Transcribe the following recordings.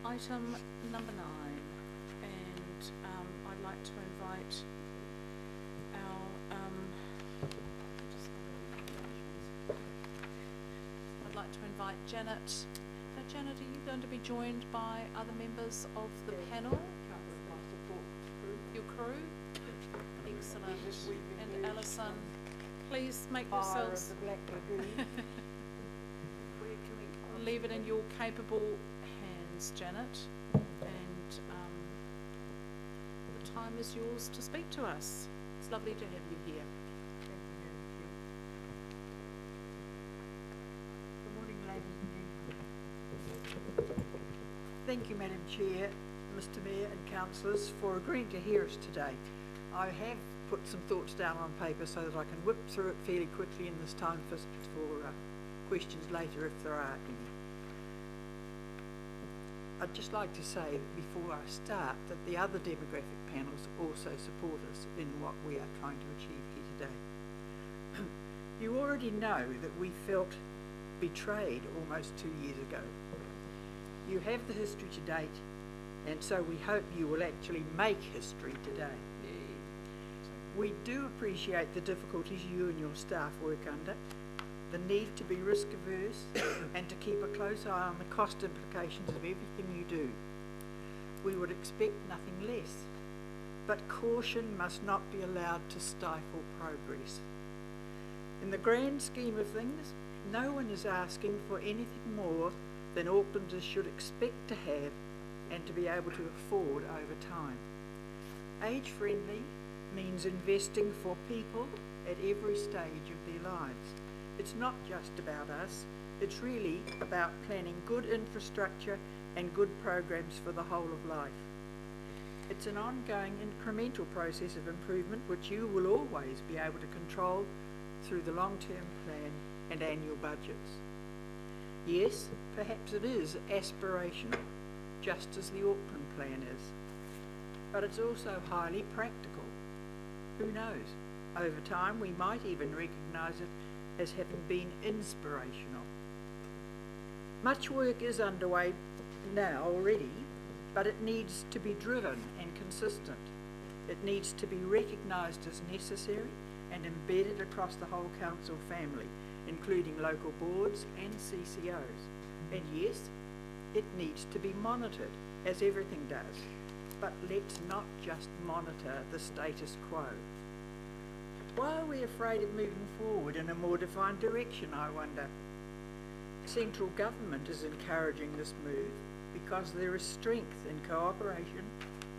Item number 9, and I'd like to invite our Janet. Now, Janet, are you going to be joined by other members of the panel? Your crew? Excellent. And Alison, please make yourselves leave it in your capable hands, Janet, and the time is yours to speak to us. It's lovely to have you here. Good morning, ladies and gentlemen. Thank you, Madam Chair, Mr Mayor and Councillors, for agreeing to hear us today. I have put some thoughts down on paper so that I can whip through it fairly quickly in this time for questions later if there are any. I'd just like to say before I start that the other demographic panels also support us in what we are trying to achieve here today. You already know that we felt betrayed almost 2 years ago. You have the history to date, and so we hope you will actually make history today. We do appreciate the difficulties you and your staff work under, the need to be risk averse and to keep a close eye on the cost implications of everything you do. We would expect nothing less, but caution must not be allowed to stifle progress. In the grand scheme of things, no one is asking for anything more than Aucklanders should expect to have and to be able to afford over time. Age-friendly means investing for people at every stage of their lives. It's not just about us, it's really about planning good infrastructure and good programs for the whole of life. It's an ongoing incremental process of improvement which you will always be able to control through the long-term plan and annual budgets. Yes, perhaps it is aspirational, just as the Auckland plan is, but it's also highly practical. Who knows? Over time we might even recognise it as having been inspirational. Much work is underway now already, but it needs to be driven and consistent. It needs to be recognised as necessary and embedded across the whole council family, including local boards and CCOs. And yes, it needs to be monitored, as everything does. But let's not just monitor the status quo. Why are we afraid of moving forward in a more defined direction, I wonder? Central government is encouraging this move because there is strength in cooperation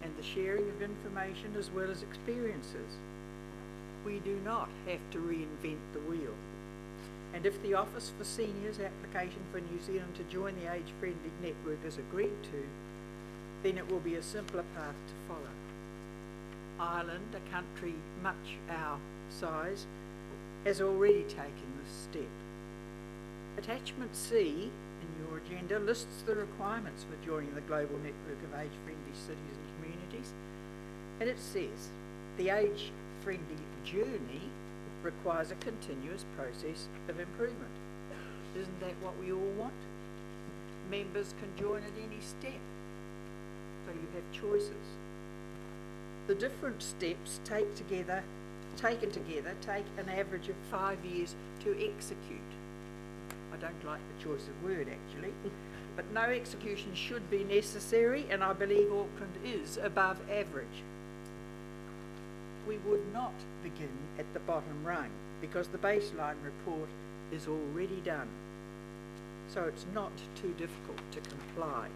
and the sharing of information as well as experiences. We do not have to reinvent the wheel. And if the Office for Seniors application for New Zealand to join the age-friendly network is agreed to, then it will be a simpler path to follow. Ireland, a country much our size, has already taken this step. Attachment C in your agenda lists the requirements for joining the global network of age-friendly cities and communities, and it says the age-friendly journey requires a continuous process of improvement. Isn't that what we all want? Members can join at any step, so you have choices. The different steps taken together take an average of 5 years to execute. I don't like the choice of word actually, but no execution should be necessary, and I believe Auckland is above average. We would not begin at the bottom rung because the baseline report is already done, so it's not too difficult to comply.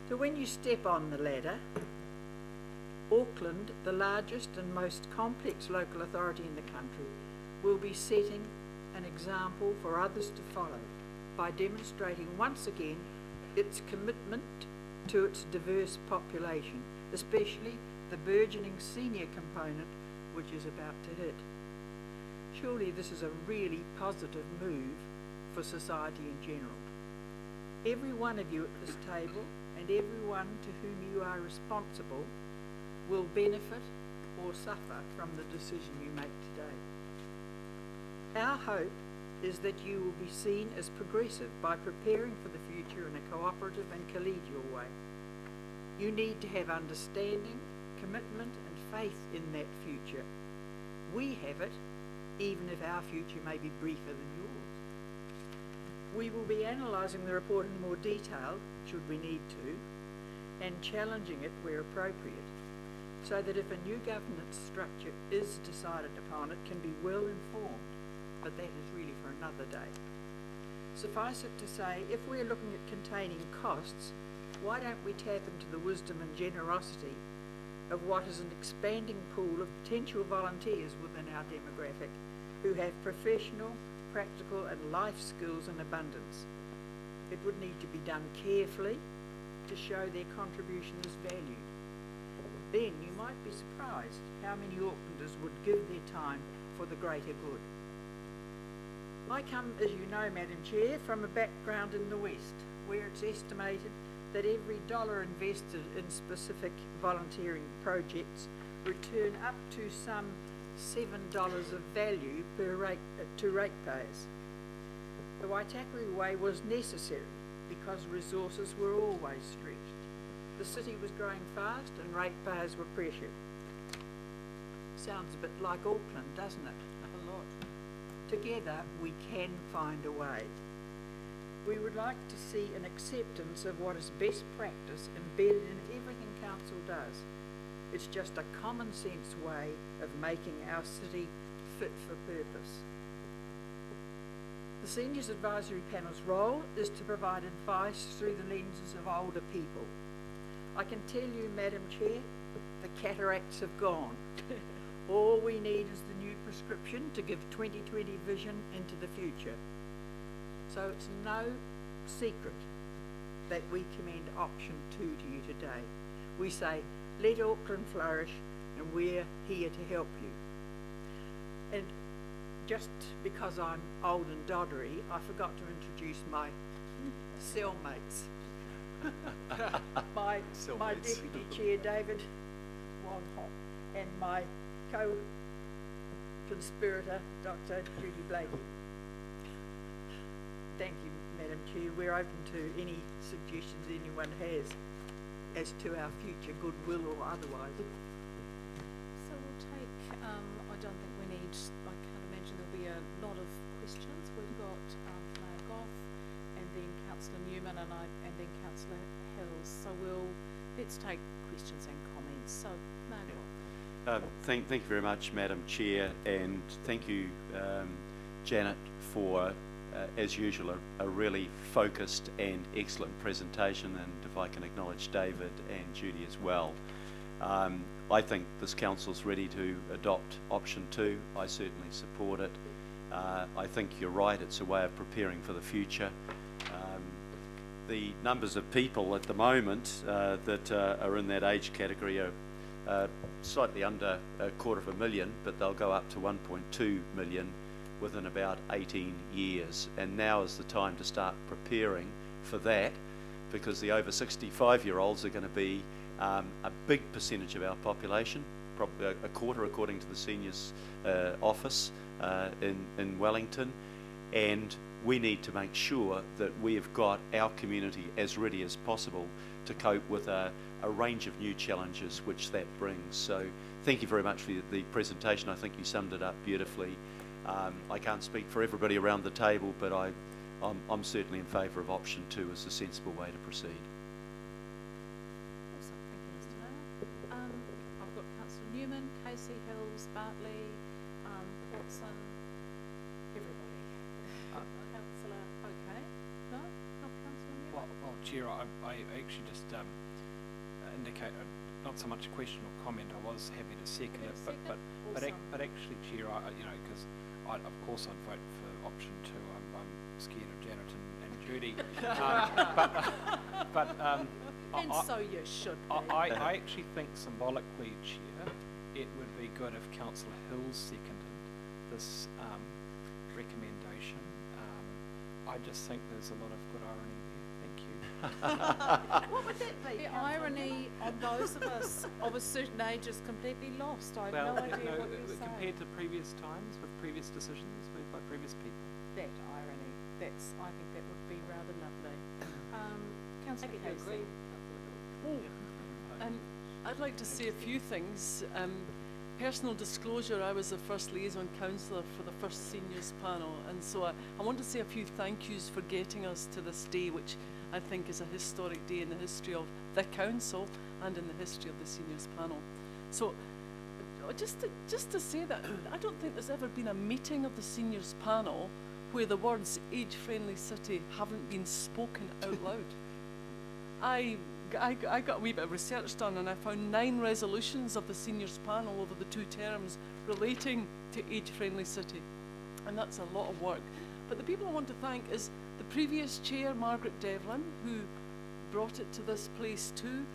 So when you step on the ladder, Auckland, the largest and most complex local authority in the country, will be setting an example for others to follow by demonstrating once again its commitment to its diverse population, especially the burgeoning senior component which is about to hit. Surely this is a really positive move for society in general. Every one of you at this table and everyone to whom you are responsible will benefit or suffer from the decision you make today. Our hope is that you will be seen as progressive by preparing for the future in a cooperative and collegial way. You need to have understanding, commitment and faith in that future. We have it, even if our future may be briefer than yours. We will be analysing the report in more detail, should we need to, and challenging it where appropriate, so that if a new governance structure is decided upon, it can be well informed, but that is really for another day. Suffice it to say, if we're looking at containing costs, why don't we tap into the wisdom and generosity of what is an expanding pool of potential volunteers within our demographic who have professional, practical and life skills in abundance. It would need to be done carefully to show their contribution is valued. Then you might be surprised how many Aucklanders would give their time for the greater good. I come, as you know, Madam Chair, from a background in the West, where it's estimated that every $1 invested in specific volunteering projects return up to some $7 of value per to ratepayers. The Waitakere Way was necessary because resources were always stretched. The city was growing fast and ratepayers were pressured. Sounds a bit like Auckland, doesn't it? A lot. Together we can find a way. We would like to see an acceptance of what is best practice embedded in everything council does. It's just a common sense way of making our city fit for purpose. The Seniors Advisory Panel's role is to provide advice through the lenses of older people. I can tell you, Madam Chair, the cataracts have gone. All we need is the new prescription to give 2020 vision into the future. So it's no secret that we commend option 2 to you today. We say, let Auckland flourish, and we're here to help you. And just because I'm old and doddery, I forgot to introduce my cellmates. my Deputy Chair, David Wonghop, and my co-conspirator, Dr. Judy Blakey. Thank you, Madam Chair. We're open to any suggestions anyone has as to our future goodwill or otherwise. So we'll take, I don't think we need, I can't imagine there'll be a lot of questions. We've got Mayor Goff and then Councillor Newman and then Councillor Hills. So let's take questions and comments. So Mayor Goff. Thank you very much, Madam Chair, and thank you, Janet, for as usual, a really focused and excellent presentation, and if I can acknowledge David and Judy as well. I think this council's ready to adopt option 2. I certainly support it. I think you're right, it's a way of preparing for the future. The numbers of people at the moment that are in that age category are slightly under 250,000, but they'll go up to 1.2 million within about 18 years, and now is the time to start preparing for that, because the over 65-year-olds are going to be a big percentage of our population, probably a quarter according to the seniors office in Wellington, and we need to make sure that we have got our community as ready as possible to cope with a range of new challenges which that brings. So thank you very much for the presentation. I think you summed it up beautifully. I can't speak for everybody around the table, but I'm certainly in favour of option 2 as a sensible way to proceed. Awesome, thank you, Mr. Mayor. I've got Councillor Newman, Casey, Hills, Bartley, Watson, everybody. Councillor, okay? No? Not Councillor Newman? Well, Chair, I actually just indicate not so much a question or comment. I was happy to second it, but actually, Chair, because of course I'd vote for option 2. I'm scared of Janet and Judy, and so you should be. I actually think symbolically, Chair, it would be good if Councillor Hills seconded this recommendation. I just think there's a lot of good irony there. Thank you. What would that be? The irony on those of us of a certain age is completely lost. I have no idea what you're saying. Compared to previous times with previous decisions made by previous people. That response, I think that would be rather lovely. Councillor Casey. I'd like to say a few things. Personal disclosure, I was the first liaison councillor for the first seniors panel, and so I want to say a few thank yous for getting us to this day, which I think is a historic day in the history of the council and in the history of the seniors panel. So just to say that I don't think there's ever been a meeting of the seniors panel where the words age-friendly city haven't been spoken out loud. I got a wee bit of research done, and I found 9 resolutions of the seniors panel over the 2 terms relating to age-friendly city, and that's a lot of work. But the people I want to thank is the previous chair, Margaret Devlin, who brought it to this place too,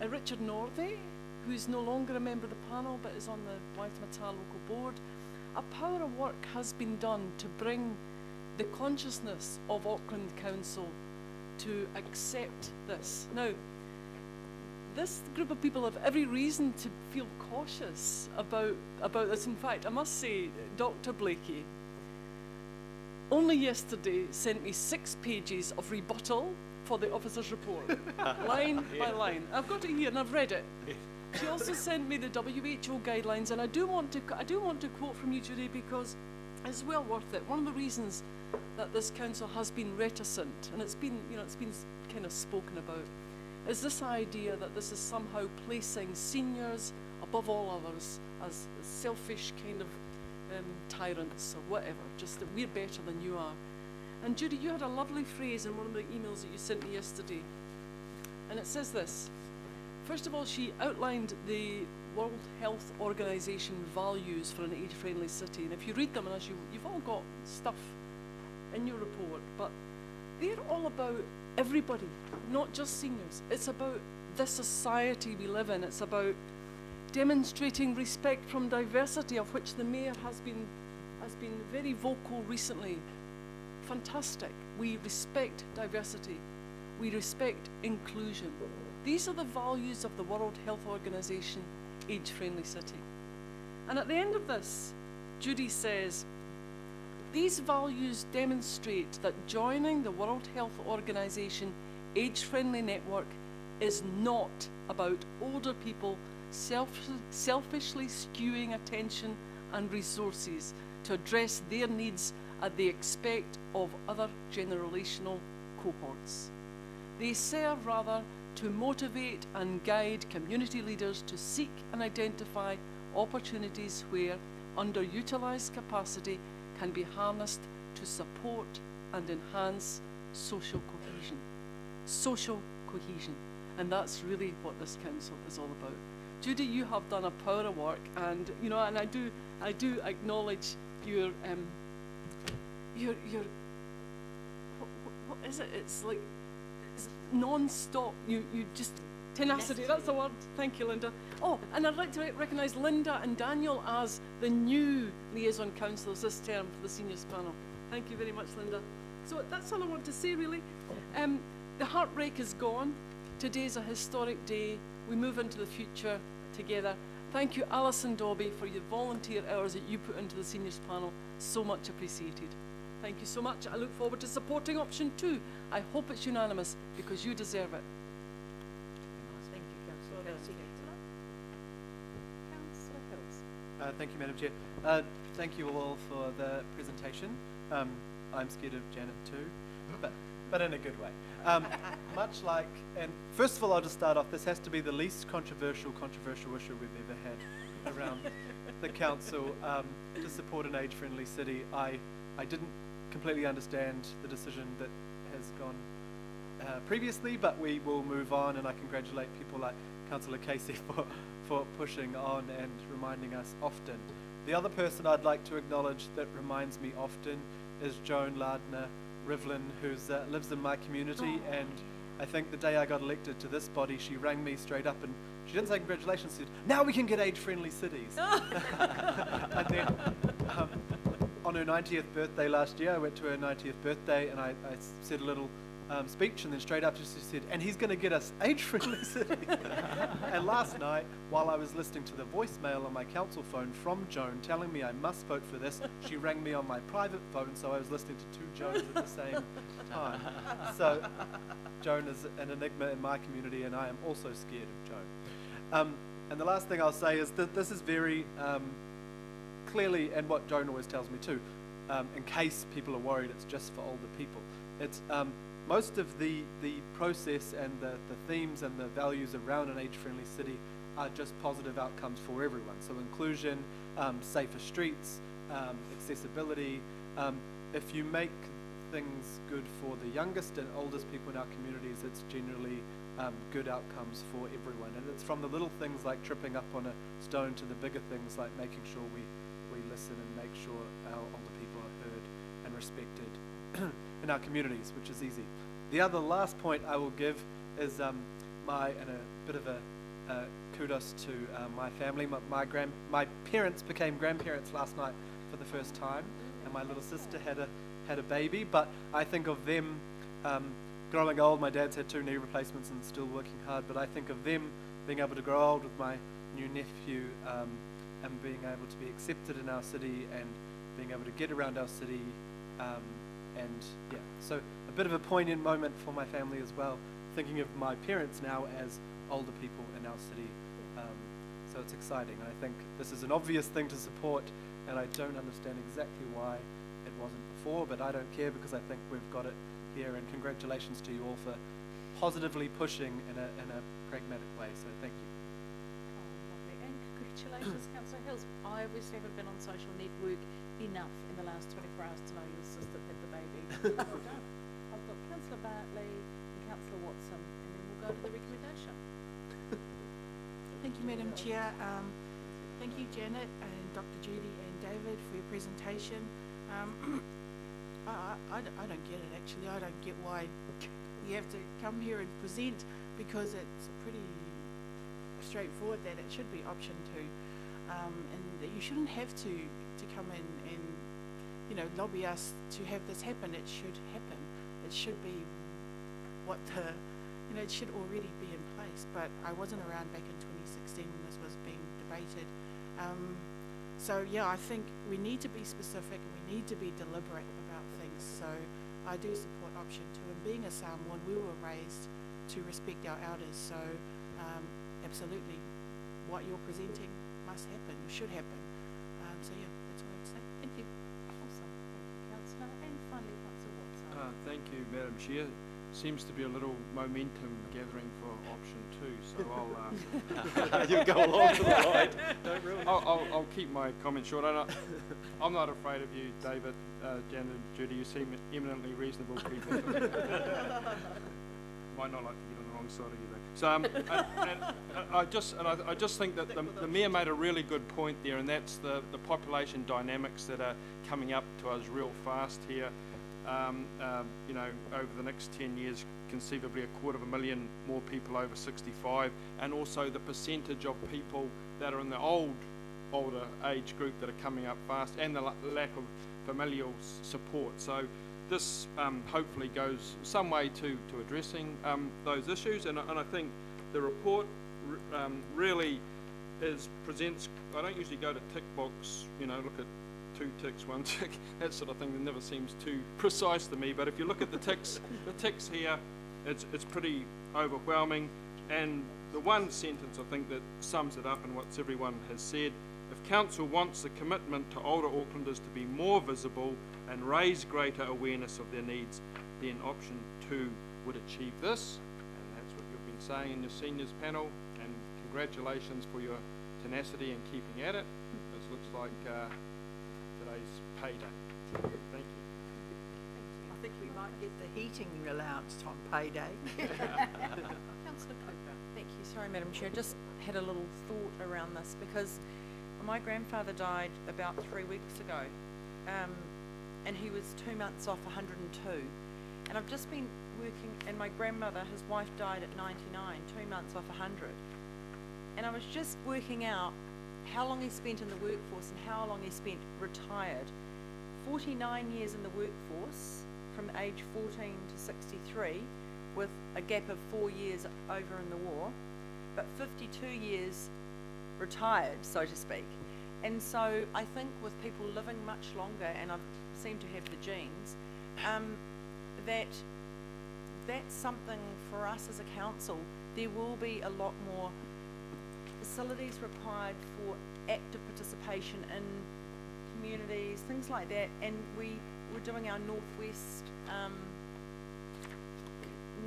Richard Northey, who's no longer a member of the panel but is on the Waithmata local board. A power of work has been done to bring the consciousness of Auckland Council to accept this. Now, this group of people have every reason to feel cautious about this. In fact, I must say, Dr. Blakey only yesterday sent me 6 pages of rebuttal for the officer's report, line by line. I've got it here and I've read it. She also sent me the WHO guidelines, and I do want to quote from you, Judy, because it's well worth it. One of the reasons that this council has been reticent, and it's been kind of spoken about, is this idea that this is somehow placing seniors above all others as selfish kind of tyrants or whatever, just that we're better than you are. And Judy, you had a lovely phrase in one of the emails that you sent me yesterday, and it says this. First of all, she outlined the World Health Organization values for an age-friendly city, and if you read them, and as you've all got stuff in your report, but they're all about everybody, not just seniors. It's about the society we live in. It's about demonstrating respect from diversity, of which the Mayor has been very vocal recently. Fantastic. We respect diversity. We respect inclusion. These are the values of the World Health Organization Age-Friendly City. And at the end of this, Judy says, these values demonstrate that joining the World Health Organization Age-Friendly Network is not about older people selfishly skewing attention and resources to address their needs at the expense of other generational cohorts. They serve rather to motivate and guide community leaders to seek and identify opportunities where underutilised capacity can be harnessed to support and enhance social cohesion. Social cohesion. And that's really what this council is all about. Judy, you have done a power of work, and and I do acknowledge your what is it? It's like it's non-stop. You just tenacity. That's the word. Thank you, Linda. Oh, and I'd like to recognise Linda and Daniel as the new liaison councillors this term for the seniors panel. Thank you very much, Linda. So that's all I want to say, really. The heartbreak is gone. Today's a historic day. We move into the future together. Thank you, Alison Dobby, for your volunteer hours that you put into the seniors panel. So much appreciated. Thank you so much. I look forward to supporting option 2. I hope it's unanimous because you deserve it. Thank you, Councillor Kelsey. Councillor Hills. Thank you, Madam Chair. Thank you all for the presentation. I'm scared of Janet too, but in a good way. Much like, and first of all, I'll just start off. This has to be the least controversial issue we've ever had around the council to support an age-friendly city. I didn't completely understand the decision that has gone previously, but we will move on, and I congratulate people like Councillor Casey for pushing on and reminding us often. The other person I'd like to acknowledge that reminds me often is Joan Lardner Rivlin, who lives in my community, and I think the day I got elected to this body, she rang me straight up and she didn't say congratulations, she said, now we can get age-friendly cities. And then on her 90th birthday last year, I went to her 90th birthday and I said a little speech, and then straight after she said, and he's going to get us age-friendly city. And last night, while I was listening to the voicemail on my council phone from Joan telling me I must vote for this, she rang me on my private phone, so I was listening to two Joans at the same time. So Joan is an enigma in my community, and I am also scared of Joan. And the last thing I'll say is that this is very clearly, and what Joan always tells me too, in case people are worried it's just for older people. It's most of the process and the themes and the values around an age-friendly city are just positive outcomes for everyone. So inclusion, safer streets, accessibility. If you make things good for the youngest and oldest people in our communities, it's generally good outcomes for everyone. And it's from the little things like tripping up on a stone to the bigger things like making sure we listen and make sure our older people are heard and respected in our communities, which is easy. The other last point I will give is a bit of a kudos to my family. My parents became grandparents last night for the first time, and my little sister had a baby. But I think of them growing old. My dad's had 2 knee replacements and still working hard. But I think of them being able to grow old with my new nephew and being able to be accepted in our city and being able to get around our city. And yeah, so a bit of a poignant moment for my family as well, thinking of my parents now as older people in our city. So it's exciting. I think this is an obvious thing to support, and I don't understand exactly why it wasn't before, but I don't care because I think we've got it here, and congratulations to you all for positively pushing in a pragmatic way, so thank you. Oh, lovely. And congratulations, Councillor Hills. I obviously haven't been on social network enough in the last 24 hours to know your sister had the baby. Well done. I've got Councillor Bartley and Councillor Watson, and then we'll go to the recommendation. Thank you, Madam Chair. Thank you, Janet and Dr. Judy and David for your presentation. I don't get it, actually. I don't get why you have to come here and present, because it's pretty straightforward that it should be option 2, and that you shouldn't have to come in and, you know, lobby us to have this happen. It should happen. It should be what the, you know, it should already be in place. But I wasn't around back in 2016 when this was being debated. So yeah, I think we need to be specific. We need to be deliberate about things. So I do support option 2. And being a Samoan, we were raised to respect our elders. So absolutely, what you're presenting must happen, should happen. So yeah, that's all I have to say. Thank you. Awesome. Thank you, Councillor. And finally, Councillor Watson. Thank you, Madam Chair. Seems to be a little momentum gathering for option 2, so I'll You'll go along for the ride. Don't really. I'll keep my comment short. I'm not afraid of you, David, Janet, and Judy. You seem eminently reasonable people. Might not like to get on the wrong side of you, though. So I just think that the Mayor made a really good point there, and that's the population dynamics that are coming up to us real fast here. You know, over the next 10 years, conceivably 250,000 more people over 65, and also the percentage of people that are in the older age group that are coming up fast, and the lack of familial support. So this hopefully goes some way to addressing those issues, and I think the report really presents. I don't usually go to tick box, you know, look at 2 ticks, 1 tick, that sort of thing. That never seems too precise to me. But if you look at the ticks here, it's pretty overwhelming. And the one sentence I think that sums it up, and what everyone has said: if council wants the commitment to older Aucklanders to be more visible and raise greater awareness of their needs, then option 2 would achieve this. And that's what you've been saying in your seniors panel. And congratulations for your tenacity and keeping at it. This looks like today's payday. Thank you. I think we might get the heating allowance on payday. Councillor Cooper. Thank you. Sorry, Madam Chair. Just had a little thought around this, because my grandfather died about 3 weeks ago, and he was 2 months off 102. And I've just been working, and my grandmother, his wife, died at 99, 2 months off 100. And I was just working out how long he spent in the workforce and how long he spent retired. 49 years in the workforce, from age 14 to 63 with a gap of 4 years over in the war, but 52 years retired, so to speak. And so I think with people living much longer, and I seem to have the genes, that's something for us as a council. There will be a lot more facilities required for active participation in communities, things like that, and we're doing our Northwest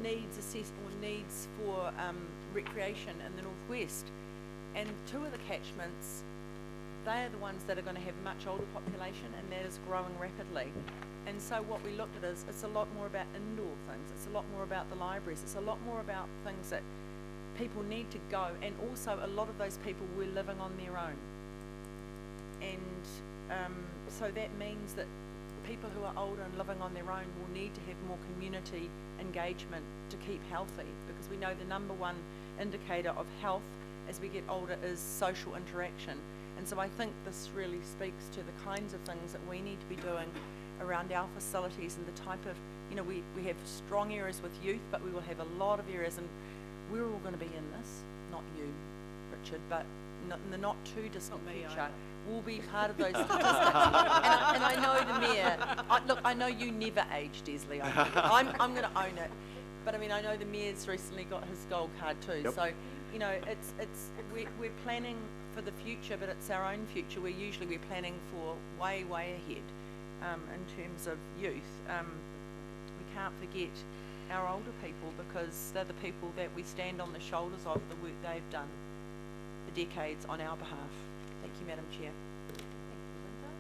needs for recreation in the Northwest, and 2 of the catchments, they are the ones that are going to have much older population, and that is growing rapidly. And so what we looked at is it's a lot more about indoor things, it's a lot more about the libraries, it's a lot more about things that people need to go, and also a lot of those people were living on their own. And so that means that people who are older and living on their own will need to have more community engagement to keep healthy, because we know the number one indicator of health as we get older is social interaction. And so I think this really speaks to the kinds of things that we need to be doing around our facilities, and the type of, you know, we have strong areas with youth, but we will have a lot of areas, and we're all going to be in this, not you, Richard, but in the not too distant future, we'll be part of those statistics. and I know the Mayor, look, I know you never age, Desley, I'm going to own it, but I mean, I know the Mayor's recently got his gold card too, Yep. so, you know, we're planning for the future, but it's our own future. We're planning for way ahead in terms of youth. We can't forget our older people, because they're the people that we stand on the shoulders of the work they've done for decades on our behalf. Thank you, Madam Chair. Thank you, Linda.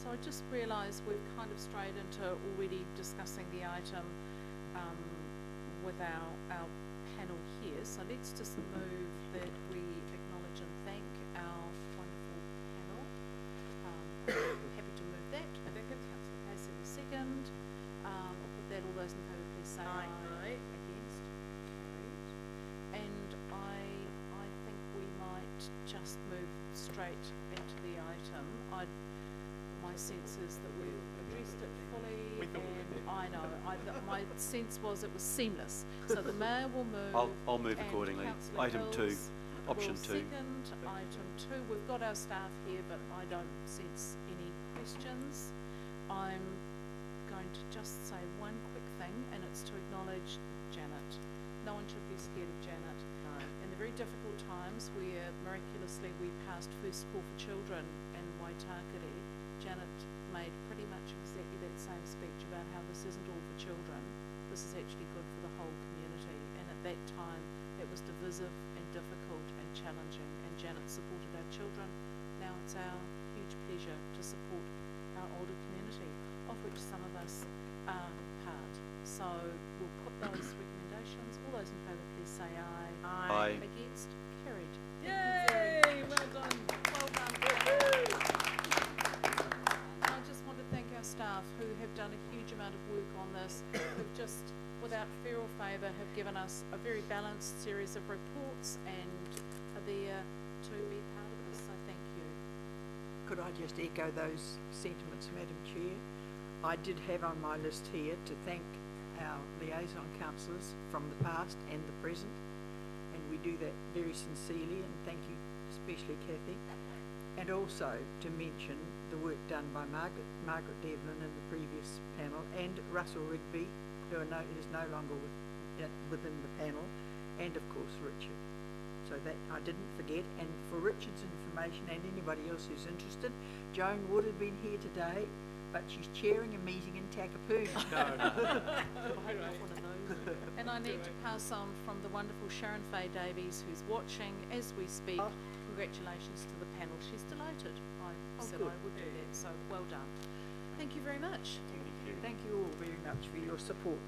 So I just realised we've kind of strayed into already discussing the item with our panel here. So let's just move that we acknowledge and thank our wonderful panel. Happy to move that. Councillor Casey will second. I'll put that. All those in favour, please say aye. Aye. Against? Carried. And I think we might just move straight into the item. My sense is that we've addressed it fully, and I know, my sense was it was seamless. So the Mayor will move. I'll move and accordingly. Councillor Item 2, Hills option will 2. Second, item 2. We've got our staff here, but I don't sense any questions. I'm going to just say one quick thing, and it's to acknowledge Janet. No one should be scared of Janet. No. In the very difficult times where miraculously we passed First Call for Children in Waitakere, Janet made pretty much exactly that same speech about how this isn't all for children, this is actually good for the whole community. And at that time it was divisive and difficult and challenging, and Janet supported our children. Now it's our huge pleasure to support our older community, of which some of us are part. So we'll put those recommendations. All those in favour, please say aye. Aye. Against? Carried. Yay! Well done. Well done. And I just want to thank our staff who have done a huge amount of work on this, who've just, without fear or favour, have given us a very balanced series of reports and are there to be part of this, so thank you. Could I just echo those sentiments, Madam Chair? I did have on my list here to thank our liaison councillors from the past and the present, and we do that very sincerely, and thank you especially Kathy. And also to mention the work done by Margaret Devlin in the previous panel, and Russell Rigby, who is no longer within the panel, and of course Richard. So that I didn't forget. And for Richard's information and anybody else who's interested, Joan would have been here today, but she's chairing a meeting in Takapuna. And I need to pass on from the wonderful Sharon Faye Davies, who's watching as we speak. Congratulations to the panel. She's delighted. I said good. I would do that, so well done. Thank you very much. Thank you all very much for your support.